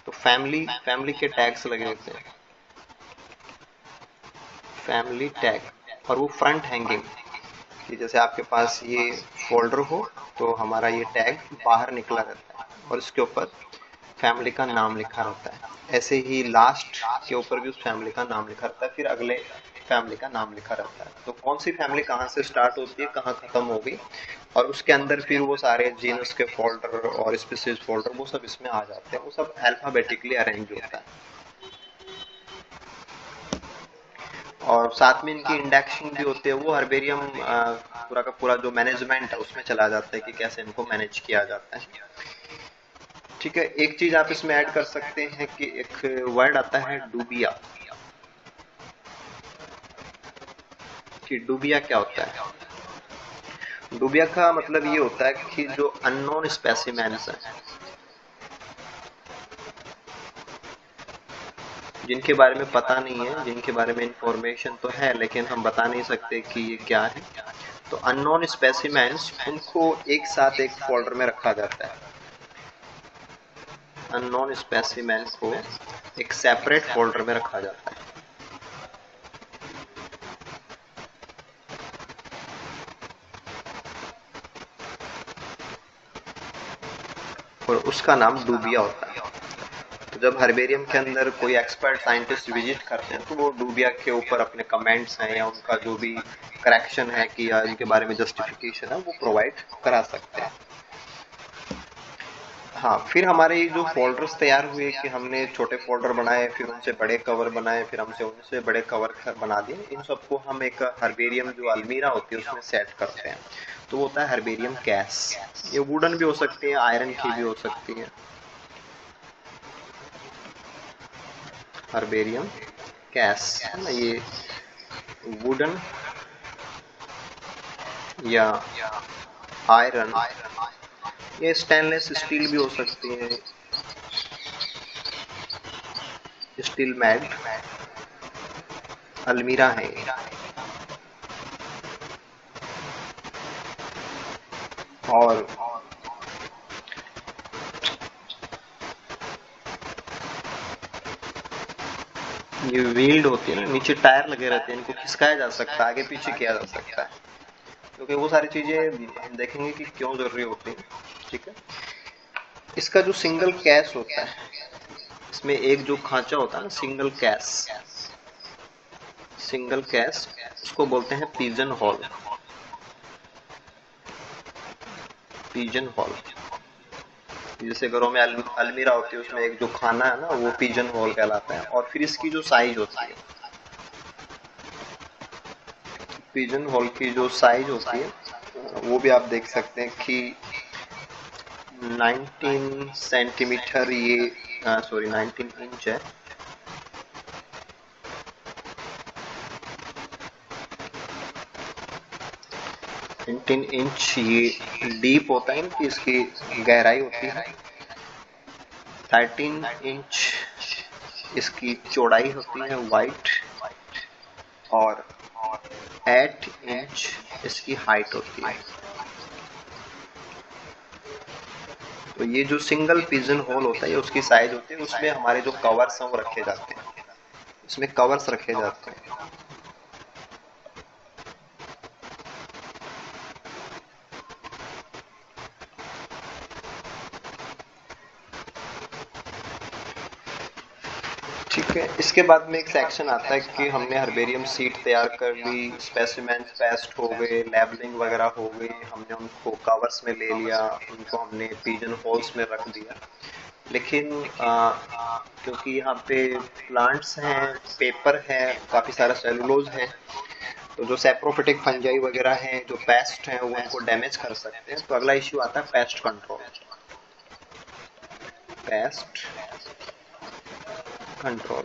तो फैमिली फैमिली के टैग्स लगे होते हैं, फैमिली टैग। और वो फ्रंट हैंगिंग, कि जैसे आपके पास ये फोल्डर हो तो हमारा ये टैग बाहर निकला रहता है और इसके ऊपर फैमिली का नाम लिखा रहता है। ऐसे ही लास्ट के ऊपर भी उस फैमिली का नाम लिखा रहता है, फिर अगले फैमिली का नाम लिखा रहता है। तो कौन सी फैमिली कहाँ से स्टार्ट होती है, कहाँ खत्म हो गई, और उसके अंदर फिर वो सारे जीनस के फोल्डर और स्पीसीज फोल्डर वो सब इसमें आ जाते हैं, वो सब अल्फाबेटिकली अरेंज होता है। और साथ में इनकी इंडेक्सिंग भी होती है, वो हर्बेरियम पूरा का पूरा जो मैनेजमेंट है उसमें चला जाता है कि कैसे इनको मैनेज किया जाता है। ठीक है, एक चीज आप इसमें ऐड कर सकते हैं कि एक वर्ड आता है डूबिया, कि डूबिया क्या होता है। डूबिया का मतलब ये होता है कि जो अननोन स्पेसिमेंस हैं, जिनके बारे में पता नहीं है, जिनके बारे में इंफॉर्मेशन तो है लेकिन हम बता नहीं सकते कि ये क्या है, तो अननोन स्पेसिमेंस उनको एक साथ एक फोल्डर में रखा जाता है। अननोन स्पेसिमेन को एक सेपरेट फोल्डर में रखा जाता है, और उसका नाम डूबिया होता है। तो जब हर्बेरियम के अंदर कोई एक्सपर्ट साइंटिस्ट विजिट करते हैं तो वो डूबिया के ऊपर अपने कमेंट्स हैं या उनका जो भी करेक्शन है कि या इनके बारे में जस्टिफिकेशन है वो प्रोवाइड करा सकते हैं। हाँ, फिर हमारे ये जो फोल्डर्स तैयार हुए कि हमने छोटे फोल्डर बनाए, फिर उनसे बड़े कवर बनाए, फिर हमसे उनसे बड़े कवर बना दिए, इन सबको हम एक हर्बेरियम जो अलमीरा होती है उसमें सेट करते हैं। तो वो होता है हर्बेरियम कैस। ये वुडन भी हो सकती है, आयरन की भी हो सकती है। हर्बेरियम कैस है ना, ये वुडन या आयरन, ये स्टेनलेस स्टील भी हो सकती है, स्टील मैड अलमीरा है। और ये व्हील्ड होती है ना, नीचे टायर लगे रहते हैं, इनको खिसकाया जा सकता है, आगे पीछे किया जा सकता है, क्योंकि वो सारी चीजें हम देखेंगे कि क्यों जरूरी होती है। ठीक है, इसका जो सिंगल कैश होता है, इसमें एक जो खांचा होता है ना, सिंगल कैश, सिंगल कैश उसको बोलते हैं पिजन हॉल। पिजन हॉल, जैसे घरों में अलमीरा होती है उसमें एक जो खाना है ना वो पिजन हॉल कहलाता है। और फिर इसकी जो साइज होती है, पिजन हॉल की जो साइज होती है वो भी आप देख सकते हैं कि 19 सेंटीमीटर, ये सॉरी 19 इंच है। 19 इंच ये डीप होता है कि इसकी गहराई होती है। 13 इंच इसकी चौड़ाई होती है वाइट, और 8 इंच इसकी हाइट होती है। तो ये जो सिंगल पिजन होल होता है ये उसकी साइज होती है, उसमें हमारे जो कवर्स हैं वो रखे जाते हैं, इसमें कवर्स रखे जाते हैं। ठीक है, इसके बाद में एक सेक्शन आता है कि हमने हर्बेरियम सीट तैयार कर ली, स्पेसिमेन पेस्ट हो गए, लेबलिंग वगैरह हो गई, हमने उनको कवर्स में ले लिया, उनको हमने पिजन होल्स में रख दिया। लेकिन क्योंकि यहाँ पे प्लांट्स हैं, पेपर है, काफी सारा सेलुलोज है, तो जो सैप्रोफिटिक फंजाई वगैरह हैं, जो पेस्ट हैं, वो उनको डैमेज कर सकते हैं। तो अगला इश्यू आता है पेस्ट कंट्रोल। पेस्ट कंट्रोल,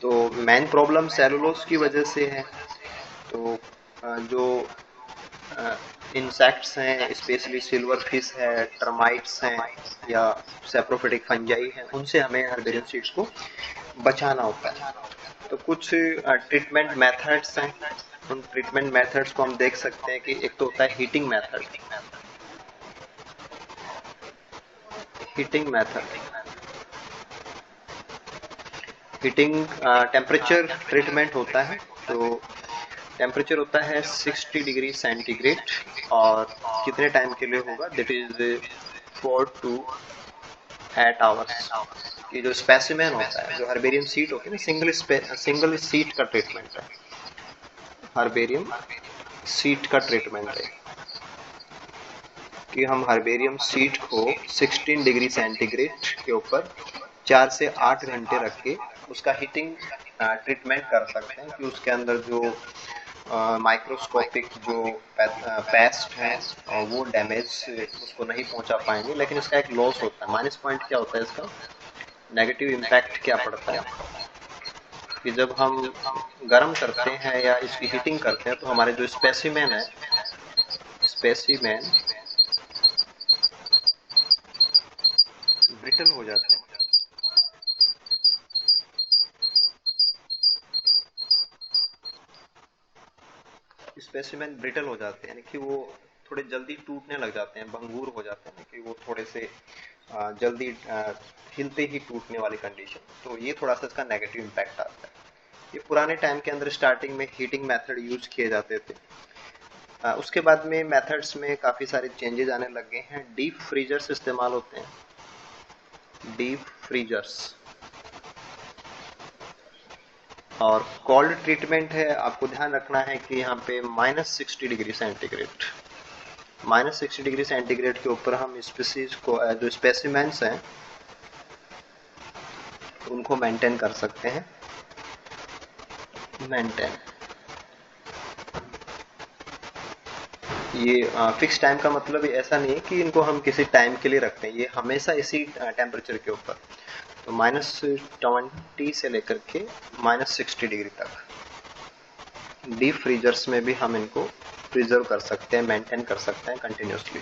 तो मेन प्रॉब्लम सेलुलोज की वजह से है। तो जो इंसेक्ट्स हैं, स्पेशली सिल्वर फिश है, टर्माइट्स हैं, या सैप्रोफिटिक फंजाई है, उनसे हमें हर्बेरियम सीड्स को बचाना होता है। तो कुछ ट्रीटमेंट मेथड्स हैं। उन ट्रीटमेंट मेथड्स को हम देख सकते हैं कि एक तो होता है heating method. Heating method, heating temperature treatment होता है। तो टेम्परेचर होता है 60 डिग्री सेंटीग्रेड, और कितने टाइम के लिए होगा, दैट इज 4 to 8 आवर्स। ये जो स्पेसिमेन होता है, जो हर्बेरियम सीट होती है ना, सिंगल सीट का ट्रीटमेंट है, हर्बेरियम सीट का ट्रीटमेंट है कि हम हर्बेरियम सीट को 16 डिग्री सेंटीग्रेड के ऊपर 4 से 8 घंटे रख के उसका हीटिंग ट्रीटमेंट कर सकते हैं, कि उसके अंदर जो माइक्रोस्कोपिक जो पेस्ट है वो डैमेज उसको नहीं पहुंचा पाएंगे। लेकिन इसका एक लॉस होता है। माइनस पॉइंट क्या होता है इसका, नेगेटिव इम्पैक्ट क्या पड़ता है, कि जब हम गर्म करते हैं या इसकी हीटिंग करते हैं, तो हमारे जो स्पेसिमेन है, स्पेसिमेन ब्रिटल हो जाते हैं। स्पेसिमेन ब्रिटल हो जाते हैं, यानी कि वो थोड़े जल्दी टूटने लग जाते हैं, भंगूर हो जाते हैं, कि वो थोड़े से जल्दी हिलते ही टूटने वाली कंडीशन। तो ये थोड़ा सा इसका नेगेटिव इम्पैक्ट आता है। ये पुराने टाइम के अंदर स्टार्टिंग में हीटिंग मेथड यूज किए जाते थे। उसके बाद में मेथड्स में काफी सारे चेंजेस आने लग गए हैं। डीप फ्रीजर्स इस्तेमाल होते हैं, डीप फ्रीजर्स। और कोल्ड ट्रीटमेंट है, आपको ध्यान रखना है कि यहाँ पे -60 डिग्री सेंटीग्रेड, -60 डिग्री सेंटीग्रेड के ऊपर हम स्पीसीज को, जो स्पेसिमेंस हैं, उनको मेंटेन कर सकते हैं। मेंटेन, ये फिक्स टाइम का मतलब ऐसा नहीं है कि इनको हम किसी टाइम के लिए रखते हैं, ये हमेशा इसी टेम्परेचर के ऊपर। तो -20 से लेकर के -60 डिग्री तक डीप फ्रीजर्स में भी हम इनको प्रिजर्व कर सकते हैं, मेंटेन कर सकते हैं कंटिन्यूसली।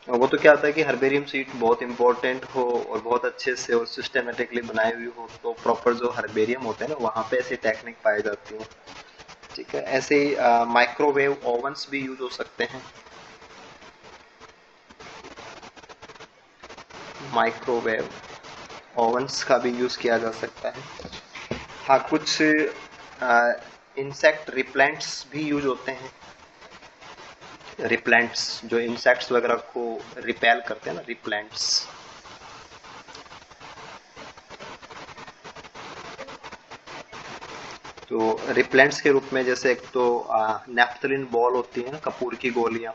वो तो क्या होता है कि हर्बेरियम सीट बहुत इंपॉर्टेंट हो और बहुत अच्छे से और सिस्टमेटिकली बनाई हुई हो, तो प्रॉपर जो हर्बेरियम होते हैं ना, वहां पे ऐसी टेक्निक पाई जाती है। ठीक है, ऐसे ही माइक्रोवेव ओवंस भी यूज हो सकते हैं। माइक्रोवेव ओवंस का भी यूज किया जा सकता है। हाँ, कुछ इंसेक्ट रिप्लेंट्स भी यूज होते हैं। रिप्लेंट्स जो इंसेक्ट्स वगैरह को रिपेल करते हैं ना, रिप्लेंट्स। तो रिप्लेंट्स के रूप में जैसे एक तो नेफ्थलिन बॉल होती है ना, कपूर की गोलियां,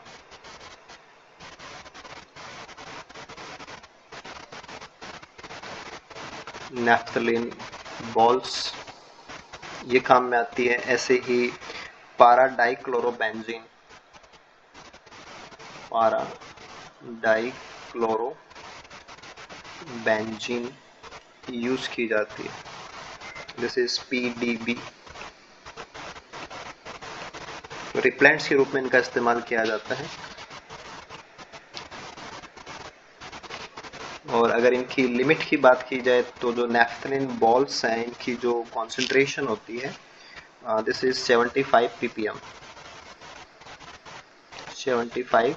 नेफ्थलिन बॉल्स, ये काम में आती है। ऐसे ही पारा डाइक्लोरोबेंजीन, पारा डाइक्लोरोबेंजीन यूज की जाती है, दिस इज PDB। रिप्लेंट्स के रूप में इनका इस्तेमाल किया जाता है। और अगर इनकी लिमिट की बात की जाए, तो जो नेफ्थलिन बॉल्स हैं, इनकी जो कॉन्सेंट्रेशन होती है, this is 75 ppm, 75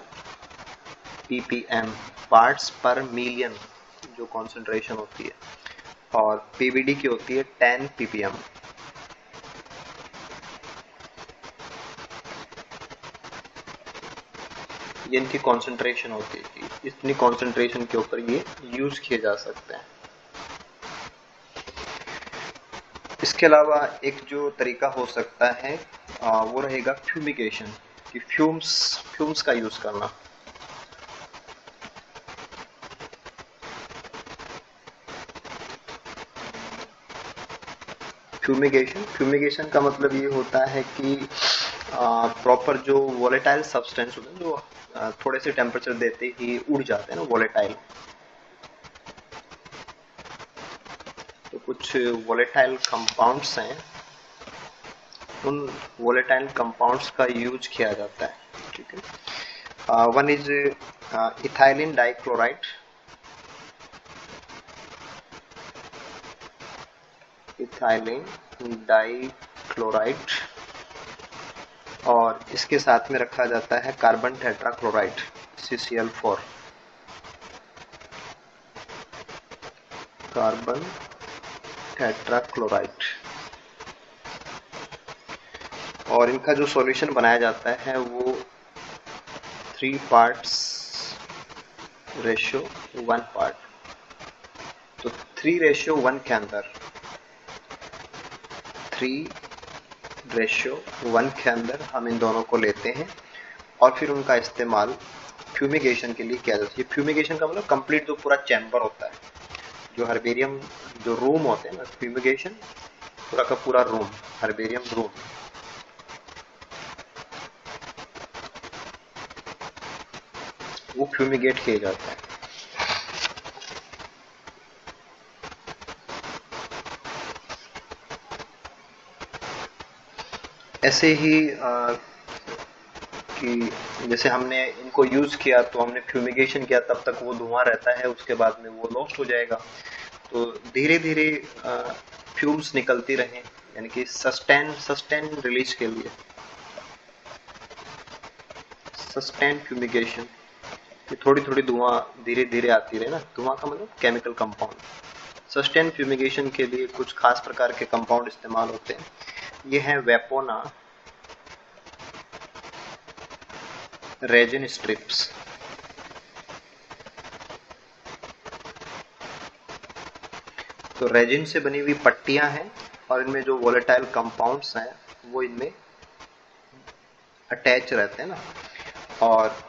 ppm parts पर मिलियन जो कॉन्सेंट्रेशन होती है। और PVD की होती है 10 ppm। ये इनकी कॉन्सेंट्रेशन होती है कि इतनी कॉन्सेंट्रेशन के ऊपर ये यूज किए जा सकते हैं। इसके अलावा एक जो तरीका हो सकता है वो रहेगा फ्यूमिगेशन, कि फ्यूम्स का यूज करना। फ्यूमिगेशन का मतलब ये होता है कि प्रॉपर जो वोलेटाइल सब्सटेंस होते हैं, जो थोड़े से टेम्परेचर देते ही उड़ जाते हैं ना वोलेटाइल, तो कुछ वोलेटाइल कंपाउंड्स हैं, उन वोलेटाइल कंपाउंड्स का यूज किया जाता है। ठीक है, one is ethylene dichloride, ethylene dichloride, और इसके साथ में रखा जाता है carbon tetrachloride CCl4, carbon tetrachloride. और इनका जो सॉल्यूशन बनाया जाता है वो 3 parts रेशियो 1 पार्ट, तो 3:1 के अंदर 3:1 के अंदर हम इन दोनों को लेते हैं और फिर उनका इस्तेमाल फ्यूमिगेशन के लिए किया जाता है। फ्यूमिगेशन का मतलब कंप्लीट जो पूरा चैम्बर होता है, जो हर्बेरियम जो रूम होते हैं ना, फ्यूमिगेशन पूरा का पूरा रूम, हर्बेरियम रूम, वो फ्यूमिगेट किया जाता है। ऐसे ही कि जैसे हमने इनको यूज किया तो हमने फ्यूमिगेशन किया, तब तक वो धुआं रहता है, उसके बाद में वो लॉस्ट हो जाएगा। तो धीरे धीरे फ्यूम्स निकलती रहे, यानी कि सस्टेन रिलीज के लिए सस्टेन फ्यूमिगेशन, कि थोड़ी थोड़ी धुआं धीरे धीरे आती रहे ना, धुआं का मतलब केमिकल कंपाउंड। सस्टेन फ्यूमिगेशन के लिए कुछ खास प्रकार के कंपाउंड इस्तेमाल होते हैं। ये है वेपोना रेजिन स्ट्रिप्स। तो रेजिन से बनी हुई पट्टियां हैं और इनमें जो वोलेटाइल कंपाउंड्स हैं वो इनमें अटैच रहते हैं ना, और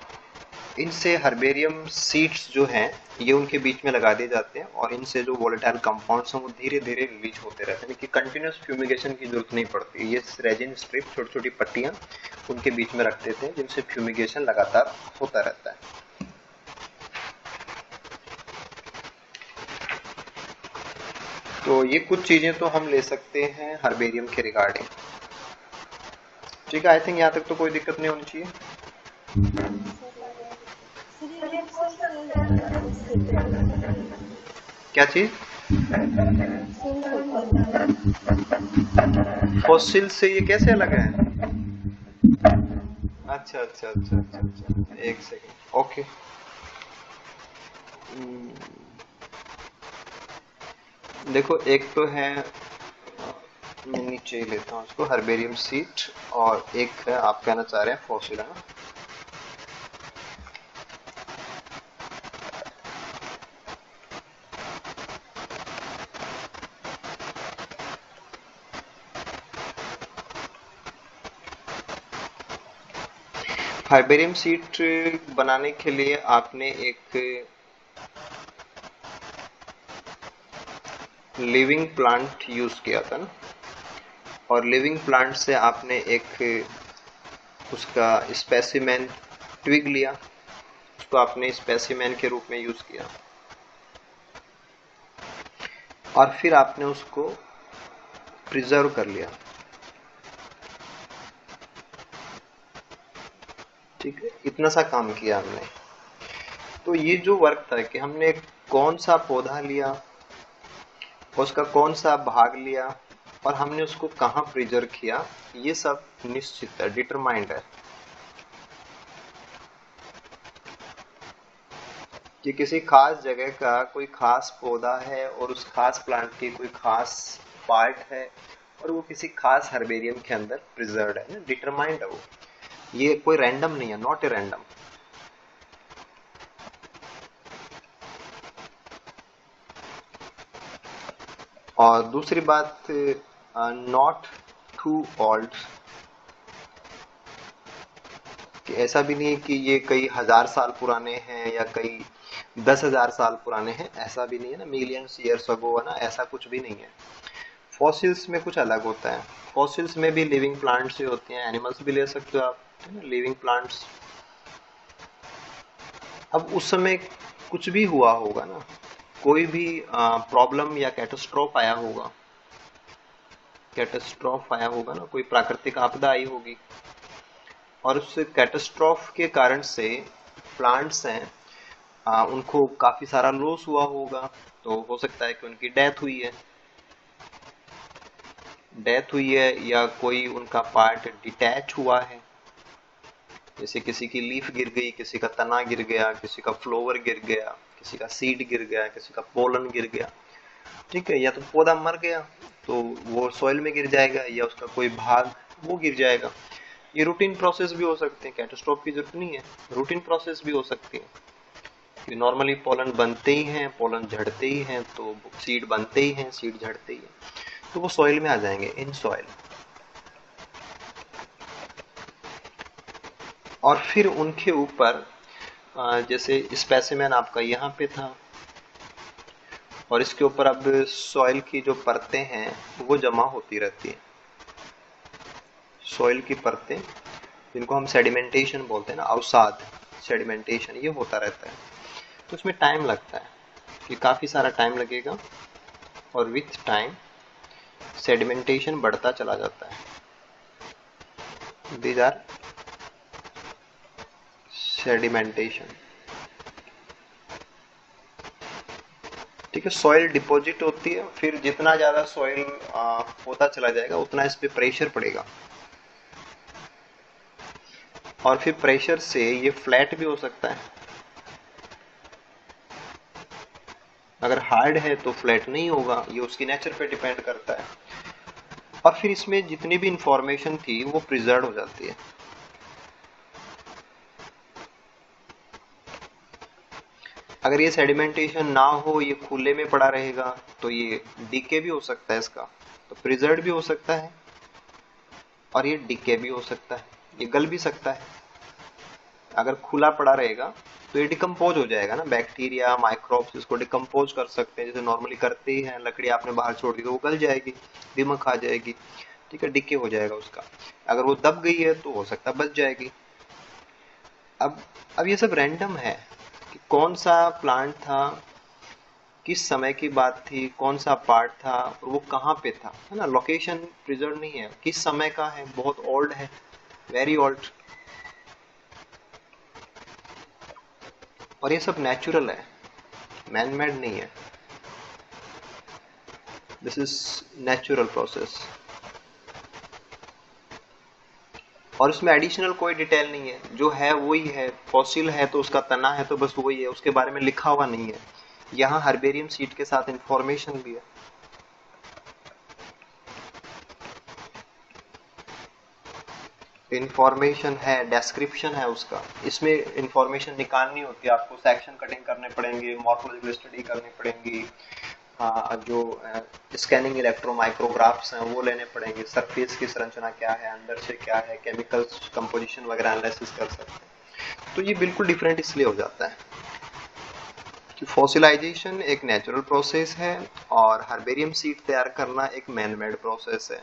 इनसे हर्बेरियम सीड्स जो हैं ये उनके बीच में लगा दिए जाते हैं और इनसे जो वोलेटाइल कंपाउंड्स हैं वो धीरे धीरे रिलीज होते रहते हैं, कि कंटिन्यूस फ्यूमिगेशन की जरूरत नहीं पड़ती। ये रेजिन स्ट्रिप छोटी छोटी पट्टियां उनके बीच में रख देते हैं जिनसे फ्यूमिगेशन लगातार होता रहता है। तो ये कुछ चीजें तो हम ले सकते हैं हर्बेरियम के रिगार्डिंग। ठीक है, आई थिंक यहाँ तक तो कोई दिक्कत नहीं होनी चाहिए। क्या चीज? फॉसिल से ये कैसे अलग है? अच्छा अच्छा अच्छा अच्छा अच्छा, एक सेकेंड, ओके। देखो एक तो है, मैं नीचे ही लेता हूँ उसको, हर्बेरियम सीट, और एक है आप कहना चाह रहे हैं फॉसिल, है ना? हर्बेरियम सीट बनाने के लिए आपने एक लिविंग प्लांट यूज किया था ना, और लिविंग प्लांट से आपने एक उसका स्पेसिमेन ट्विग लिया, उसको आपने स्पेसिमेन के रूप में यूज किया, और फिर आपने उसको प्रिजर्व कर लिया। ठीक है, इतना सा काम किया हमने। तो ये जो वर्क था कि हमने कौन सा पौधा लिया, उसका कौन सा भाग लिया, और हमने उसको कहाँ प्रिजर्व किया, ये सब निश्चित है, डिटरमाइंड है। कि किसी खास जगह का कोई खास पौधा है और उस खास प्लांट की कोई खास पार्ट है और वो किसी खास हर्बेरियम के अंदर प्रिजर्व है ना, डिटरमाइंड है वो। ये कोई रैंडम नहीं है, नॉट ए रैंडम। और दूसरी बात, नॉट टू ओल्ड, कि ऐसा भी नहीं है कि ये कई हजार साल पुराने हैं या कई 10,000 साल पुराने हैं, ऐसा भी नहीं है ना, मिलियंस ईयर्स अगो है ना, ऐसा कुछ भी नहीं है। फॉसिल्स में कुछ अलग होता है। फॉसिल्स में भी लिविंग प्लांट्स ही होते हैं, एनिमल्स भी ले सकते हो आप, है ना, लिविंग प्लांट्स। अब उस समय कुछ भी हुआ होगा ना, कोई भी प्रॉब्लम या कैटास्ट्रोफ आया होगा, कैटास्ट्रोफ आया होगा ना, कोई प्राकृतिक आपदा आई होगी, और उस कैटास्ट्रोफ के कारण से प्लांट्स हैं, उनको काफी सारा लॉस हुआ होगा, तो हो सकता है कि उनकी डेथ हुई है या कोई उनका पार्ट डिटैच हुआ है, जैसे किसी की लीफ गिर गई, किसी का तना गिर गया, किसी का फ्लोवर गिर गया, किसी का सीड गिर गया, किसी का पोलन गिर गया, ठीक है, या तो पौधा मर गया तो वो सॉइल में गिर जाएगा, या उसका कोई भाग वो गिर जाएगा। ये रूटीन प्रोसेस भी हो सकते हैं, कैटास्ट्रोफ की जरूरत नहीं है, रूटीन प्रोसेस भी हो सकती है। नॉर्मली पोलन बनते ही हैं, पोलन झड़ते ही हैं, तो सीड बनते ही हैं, सीड झड़ते ही हैं, तो वो सॉइल में आ जाएंगे, इन सॉइल। और फिर उनके ऊपर जैसे स्पेसिमेन आपका यहाँ पे था, और इसके ऊपर अब सॉइल की जो परतें हैं वो जमा होती रहती हैं, सॉइल की परतें, जिनको हम सेडिमेंटेशन बोलते हैं ना, अवसाद, सेडिमेंटेशन, ये होता रहता है। तो उसमें टाइम लगता है, ये काफी सारा टाइम लगेगा, और विथ टाइम सेडिमेंटेशन बढ़ता चला जाता है। दीज आर सेडिमेंटेशन, ठीक है। सॉइल डिपॉजिट होती है, फिर जितना ज्यादा सॉइल होता चला जाएगा उतना इस पे प्रेशर पड़ेगा, और फिर प्रेशर से ये फ्लैट भी हो सकता है। अगर हार्ड है तो फ्लैट नहीं होगा, ये उसकी नेचर पे डिपेंड करता है। और फिर इसमें जितनी भी इंफॉर्मेशन थी वो प्रिजर्व हो जाती है। अगर ये सेडिमेंटेशन ना हो, ये खुले में पड़ा रहेगा, तो ये डीके भी हो सकता है इसका, तो प्रिजर्व भी हो सकता है, और ये डीके भी हो सकता है, ये गल भी सकता है। अगर खुला पड़ा रहेगा तो ये डिकम्पोज हो जाएगा ना, बैक्टीरिया माइक्रोब्स इसको डिकम्पोज कर सकते हैं, जैसे नॉर्मली करते ही हैं। लकड़ी आपने बाहर छोड़ दी तो वो गल जाएगी, दीमक आ जाएगी, ठीक है, डिके हो जाएगा उसका। अगर वो दब गई है तो हो सकता है बच जाएगी। अब अब ये सब रैंडम है कि कौन सा प्लांट था, किस समय की बात थी, कौन सा पार्ट था, और वो कहाँ पे था, है ना, लोकेशन प्रिजर्व नहीं है, किस समय का है, बहुत ओल्ड है, वेरी ओल्ड। और ये सब नेचुरल है, मैन मेड नहीं है, दिस इज नेचुरल प्रोसेस। और इसमें एडिशनल कोई डिटेल नहीं है, जो है वही है। फॉसिल है तो उसका तना है तो बस वही है, उसके बारे में लिखा हुआ नहीं है। यहाँ हर्बेरियम सीट के साथ इंफॉर्मेशन भी है। इंफॉर्मेशन है, डिस्क्रिप्शन है उसका, इसमें इंफॉर्मेशन निकालनी होती है, आपको सेक्शन कटिंग करने पड़ेंगे, मॉर्फोलॉजिकल स्टडी करनी पड़ेंगी, जो स्कैनिंग इलेक्ट्रो माइक्रोग्राफ्स हैं वो लेने पड़ेंगे, सरफेस की संरचना क्या है, अंदर से क्या है, केमिकल कंपोजिशन वगैरह एनालिसिस कर सकते हैं। तो ये बिल्कुल डिफरेंट इसलिए हो जाता है कि फॉसिलाइजेशन एक नेचुरल प्रोसेस है और हर्बेरियम सीड तैयार करना एक मैन मेड प्रोसेस है।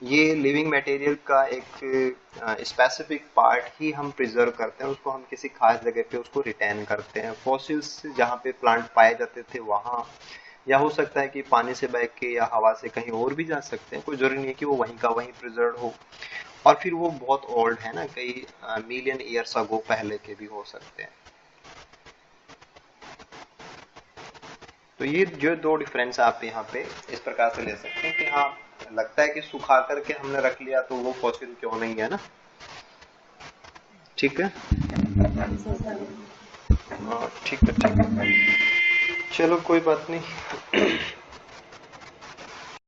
ये लिविंग मटेरियल का एक स्पेसिफिक पार्ट ही हम प्रिजर्व करते हैं, उसको हम किसी खास जगह पे उसको रिटेन करते हैं। फॉसिल्स जहाँ पे प्लांट पाए जाते थे वहां, या हो सकता है कि पानी से बह के या हवा से कहीं और भी जा सकते हैं, कोई जरूरी नहीं है कि वो वहीं का वहीं प्रिजर्व हो। और फिर वो बहुत ओल्ड है ना, कई मिलियन ईयर्स अगो पहले के भी हो सकते हैं। तो ये जो दो डिफरेंस आप यहाँ पे इस प्रकार से ले सकते हैं कि हाँ, लगता है कि सुखा करके हमने रख लिया तो वो फॉसिल क्यों नहीं है ना, ठीक है। ठीक है, ठीक है, चलो कोई बात नहीं।